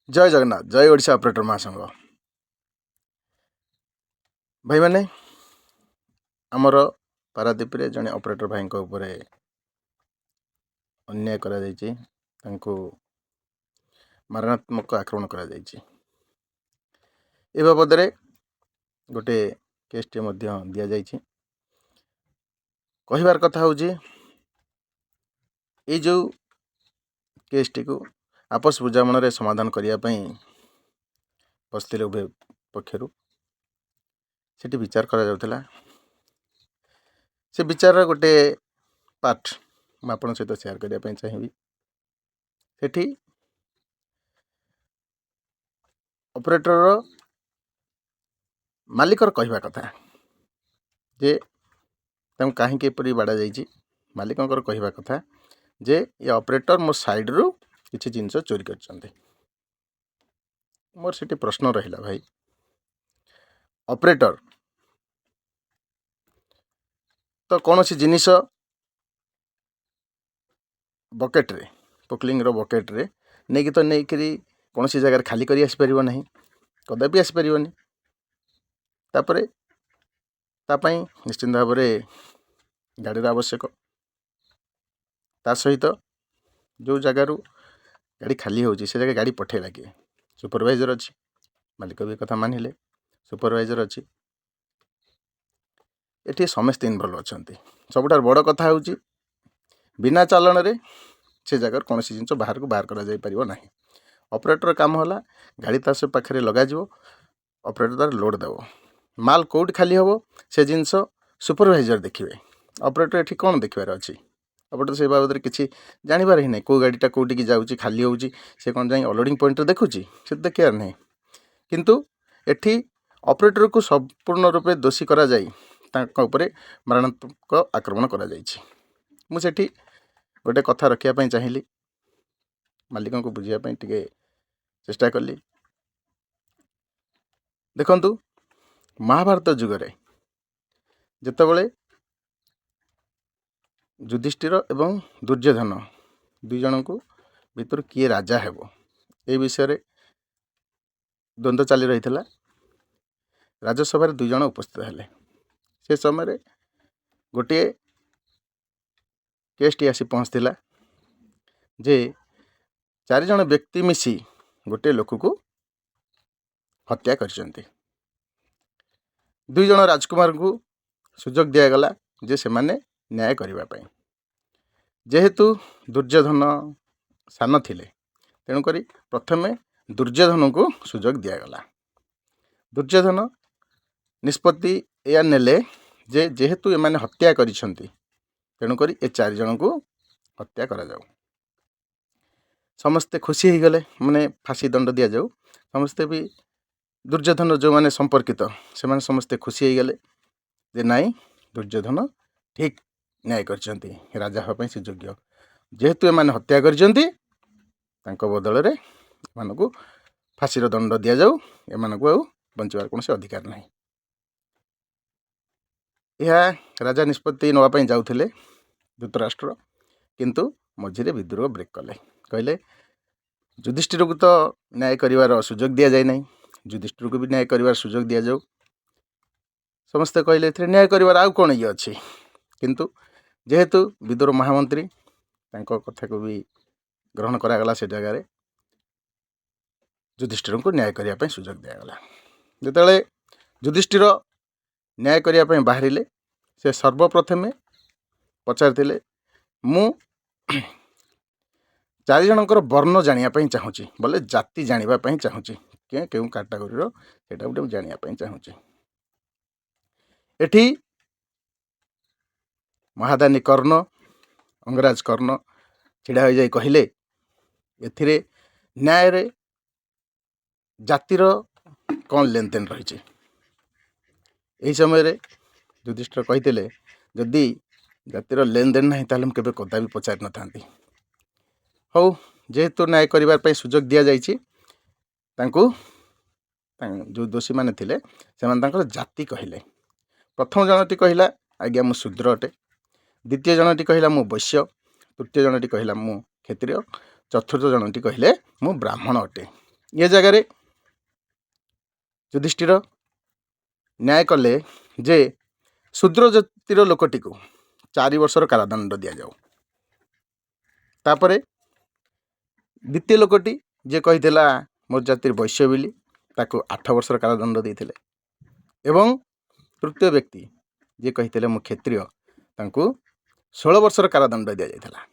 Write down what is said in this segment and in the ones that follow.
जय जगन्नाथ जय ओडिशा ऑपरेटर महासंघ भाई मैंने आमर पारादीप रे जने ऑपरेटर भाई उपरे अन्याय करा जायछि तांको मारणात्मक आक्रमण करा जायछि ए बाबद रे गोटे केस टे मध्य दिया जायछि कहिबार कथा होछि ए जो केस टी को आपस बुझामण रे समाधान करिया पई बस्तिले उभय पक्षरु सेठी विचार करा जाउतला से विचार गोटे पार्ट मैं आपन सहित शेयर करिया पई चाहिबी सेठी ऑपरेटर रो मालिकर कहवा कथा जे तम काहे के परि बाडा जाइछि मालिकंकर कहवा कथा जे ये ऑपरेटर मो साइड रु किछि जिंस चोरी करछन्ते मोर सेठी प्रश्न रहिला भाई ऑपरेटर तो कौन सी जिनिस बकेट रे पोकलिंग रो बकेट रे नहीं तो नहीं करी कौन सी जगह खाली करी आसी परिबो नहीं कदापि आसी परिबोनी तापरे तापाई निश्चिंत भाव में गाड़ी आवश्यक ता सहित जो जगार गाड़ी खाली होची से जगह गाड़ी पठेला किए सुपरवाइजर अच्छी मालिक भी कथा मानिले सुपरवाइजर अच्छी एठी समस्त इनवॉल्व अछंती सबुठार बड़ कथा होची बिना चालन रे से जगह कौन सी जिन बाहर को बाहर करा जाई परिबो नाही ऑपरेटर काम होला गाड़ी तास पाखरे लगा जिवो ऑपरेटर तार लोड देवो माल कोड खाली होबो से जिनस सुपरवाइजर देखिबे ऑपरेटर एठी कोन देखिबार अछि ऑपरेटर से बाबद किसी जानिबार ही नहीं को गाड़ीटा कोटी की जाउची खाली होउची से कोन जाई अनलोडिंग पॉइंट रे देखुची से देखियार नहीं किंतु एठी ऑपरेटर को संपूर्ण रूपे दोषी करा जाई तांका ऊपर मारणात्मक आक्रमण करा जाइछि मु सेठी गोटे कथा रखिया पई चाहिली मालिक को बुझिया पई टिके चेष्टा कली देखंतु महाभारत जुग रे जेतेबेले युधिष्ठिर एवं दुर्योधन दुई जन को भितर किए राजा हेबो ए विषय रे द्वंद्व चली रही राज्यसभा दुई जन उपस्थित हेले से समय गोटे केस टी आसी पहुँचला जे 4 जन व्यक्ति मिसी गोटे लोक को हत्या करछन्ते दुई जन राजकुमार को सुजोग दिया गला जे से माने न्याय करिबा पई जेहेतु दुर्योधन सान थिले तेणु करी प्रथमे दुर्योधन को सुजोग दिया गला दुर्योधन निष्पत्ति या नेले जे जेहेतु ए माने हत्या करिसंती तेणु करी ए 4 जन को हत्या करा जाऊ समस्ते खुशी ही गले माने फांसी दंड दिया जाऊ समस्ते भी दुर्योधन जो माने संपर्कित से माने समस्ते खुशी ही गले जे नाई दुर्योधन ठीक न्याय करछन्ती राजा होबा पई से योग्य जेहेतु ए माने हत्या करछन्ती तांको बदल रे मानको फांसी रो दंड दिया जाऊ ए मानको आ बंचवार कोनसे अधिकार नाही यह राजा निष्पत्ति नवा पई जाउथिले धृतराष्ट्र किंतु मझिरे विद्रोह ब्रेक कले कहले युधिष्ठिर को तो न्याय करिवार सुजोग दिया जाय नहीं युधिष्ठिर को भी न्याय करिवार सुजोग दिया जाऊ समस्ते कहले एथरे न्याय करिवार आउ कोन ये अछि किंतु जेहेतु विद्रोह महामंत्री तांको कथा को भी ग्रहण करा गला से जगह रे युधिष्ठिर को न्याय करिया पई सुजोग दिया गला जेतेले युधिष्ठिर न्याय करिया पई बाहरिले से सर्वप्रथमे पचारथिले मु 4 जनकर वर्ण जानिया पई चाहूची बोले जाति जानिबा पई चाहूची के केउ कैटेगरी रो सेटा उडे जानिया पई चाहूची एठी महादानी कर्ण अंगराज कर्ण छिड़ा हो जाई कहिले एथिरे न्याय रे जातिर कौन लेन देन रही यही समय रे युधिष्ठिर कहितेले जदि जातिर लेन देन नहीं ताले केबे कदा भी पचार न थांती हौ जेहेतु न्याय करिवार पई सुजोग दिया जाइछि तांको जो दोषी माने थिले सेमान तांकर जाति कहिले प्रथम जनटी कहिला आज्ञा मु शूद्र अटे द्वितीय जनटी कहिला मु वैश्य तृतीय जनटी कहिला मु क्षत्रिय चतुर्थ जनटी कहिले मु ब्राह्मण अटे ये जगार युधिष्ठिर न्याय कले जे शूद्र जातिर लोकटी को 4 वर्षर कारादंड दि जाऊ। तापरे द्वितीय लोकटी जे कही मोर जातिर वैश्य बोली ताकू 8 वर्षर कारादंड देते। एवं तृतीय व्यक्ति जे कही मु क्षत्रिय तांकू 16 वर्षर कारादंड दि जाता।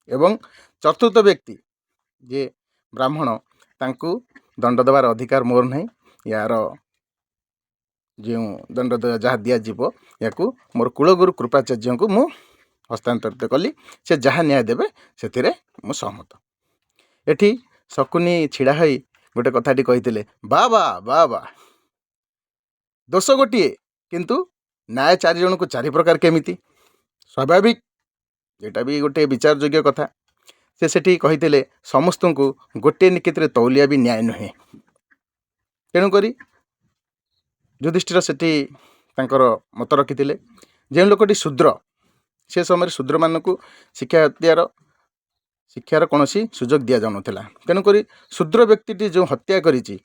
एवं चतुर्थ व्यक्ति जे ब्राह्मण तांकू दंड देवार अधिकार मोर नहीं। यार जो दंड जहाँ दिज्व या मोर कुलगुरु कृपाचार्य को मु हस्तांतरित कली। से जहाँ न्याय देवे से मु सहमत। एठी शकुनी छिड़ा होई गोटे कथाटी कही बाबा बाबा दोष गोटे किंतु न्याय 4 जन को 4 प्रकार केमिति स्वाभाविक एटा भी गोटे विचार योग्य कथा। से सेठी कही समस्त को गोटे निकेत तौलिया भी न्याय नुहे। तेणुक युधिष्ठिर सेठी तांकर मत रखिथिले जे लोकटी शूद्र से समय शूद्र मानक शिक्षार कौन सुजोग दि जाऊ नाला। तेणुक शूद्र व्यक्ति जो हत्या करिछि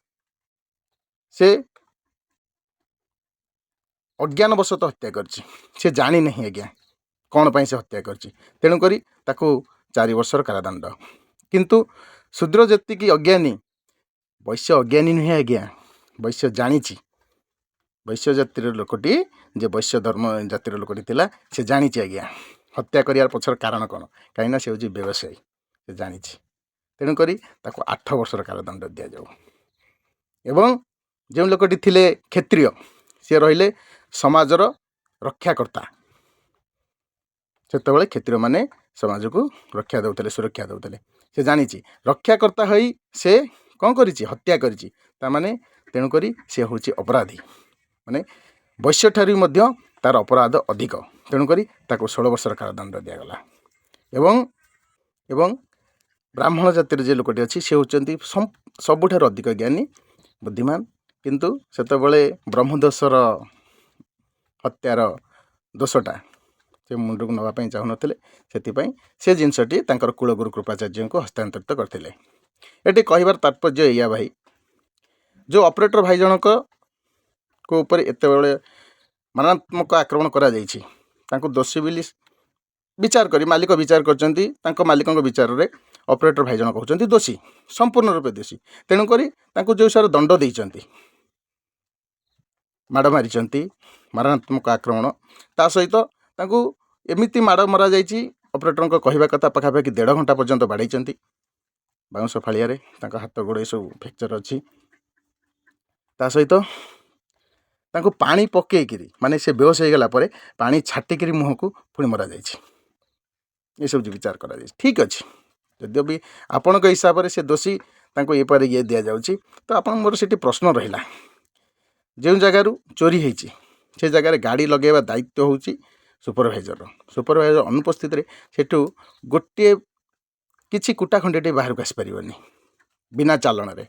से अज्ञानवशत हत्या करिछि। से जानी नहीं आज्ञा कौन पाई से हत्या करिछि। तेणुक 4 वर्षर कारादंड। किंतु शूद्र जतिकी अज्ञानी वैश्य अज्ञानी नुहे आज्ञा वैश्य जानिछि। वैश्य जातिर लोकटी जे वैश्य धर्म जातिर लोकटी थिला से जानिछि आज्ञा हत्या करियार पछर कारण कौन कहीं से हूँ व्यवसायी से जानिछि। तेणुक 8 वर्षर कारादंड दि जाऊ। एवं जो लोकटी थिले क्षत्रिय सी रहिले समाजर रक्षाकर्ता। सेतबेले क्षत्रिय माने समाज को रक्षा देउतले सुरक्षा देउतले। से जानिछि रक्षाकर्ता होई से कौन करिछि हत्या करिछि ता माने तेणुक से हूँ अपराधी माने वैश्य ठारी मध्य तार अपराध अधिक। तेणुक 16 वर्षर कारादंड दिगला। एवं ब्राह्मण जातिर जे लोकटी अच्छी से होचंती सबुठार अधिक ज्ञानी बुद्धिमान। किंतु सेतबेले ब्रह्मदोषर हत्यार दोषटा से मुंड को नापी चाहून से जिनसटी कुलगुरु कृपाचार्य को हस्तांतरित करते। ये कहबार तात्पर्य या भाई जो ऑपरेटर भाई जनक को ऊपर एते मारात्मक आक्रमण करा जायछि तांको दोषी बोली विचार करी मालिक विचार करचंती। तांको मालिकंग विचार रे ऑपरेटर भाई जनक होचंती दोषी संपूर्ण रूपे दोषी। तेणुक जो सार दंड देइचंती माड़ मारिचंती मारात्मक आक्रमण ता सहित तांको एमिति माड़ मरा जायछि ऑपरेटर को कहवा कथा पाखापाखि 1.5 घंटा पर्यंत बाड़ाई बाउंस फाड़िया हाथ गोड़ सब फ्रैक्चर अच्छी। ता सहित तांको पानी पकईकि माने से बेहोश हो गला परे पानी छाटिक मुह को पुणी मरा जायछि। ये सब विचार करा जायछि। ठीक अच्छे जदि भी आपण हिसाब से दोषी तांको ये पर ये दि जाउछि तो आपण मोर सेठी प्रश्न रहिला जो जगार चोरी होती से जगार गाड़ी लगेवा दायित्व होउछि सुपरवाइजर अनुपस्थित रे सेठू गोटे किछि कुटा खंडे बाहर को आसपारे बिना चालन रे।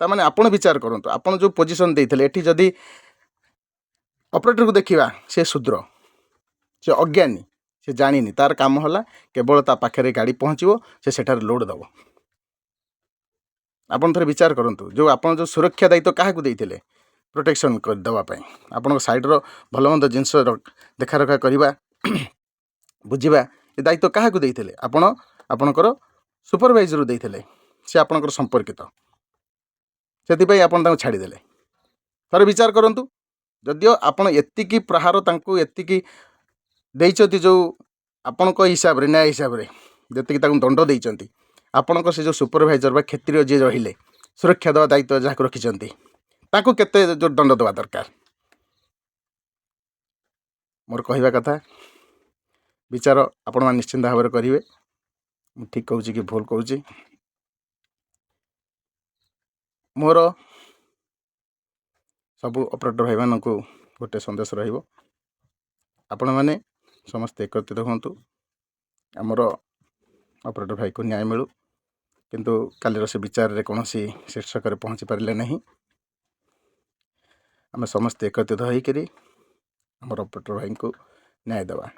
तामाने आपण विचार करंतु आपण जो पोजीशन देइथिले एठी जदि ऑपरेटर को देखिबा से शूद्र से अज्ञानी से जानिनी तार काम होला केवल ता पाखरे गाड़ी पहुँचो से सेठार लोड दब। आपण थरे विचार करंतु जो आपण जो सुरक्षा दायित्व क्या देइथिले प्रोटेक्शन कर दवाई आपण साइड्र भल मंद जिनस देखा रखा करवा बुझा ये दायित्व क्या देइथिले आपण आपणकर सुपरवाइजर देइथिले से आपणकर संपर्कित से आपण छाड़देले। थोड़े विचार करंतु जदियो आपण एतिकी प्रहार तांको एतिकी देइचंती जो आपण हिसाब रे न्याय हिसाब रे जतिकी तांको दंड देइचंती आपण से जो सुपरवाइजर बा क्षेत्रीय जे रहिले सुरक्षा देवा दायित्व जहाँ रखिचंती तांको केते जो दंड देवा दरकार। मोर कहवा कथा विचार आपण मान निश्चिंत भाव करेंगे ठीक कहूँ कि भूल कहूँ। मोर सबू ऑपरेटर भाई मान को गोटे संदेश रहिबो आपण माने समस्त एकत्रित हुंतु आमर ऑपरेटर भाई को न्याय मिलू। किंतु कालीर से विचार रे कौन शीर्षक पहुँची पारे नहीं। आम समस्त एकत्रित होकर आमर ऑपरेटर भाई को न्याय देवा।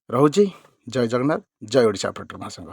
रहुची जय जगन्नाथ जय ओडिशा ऑपरेटर महासंघ।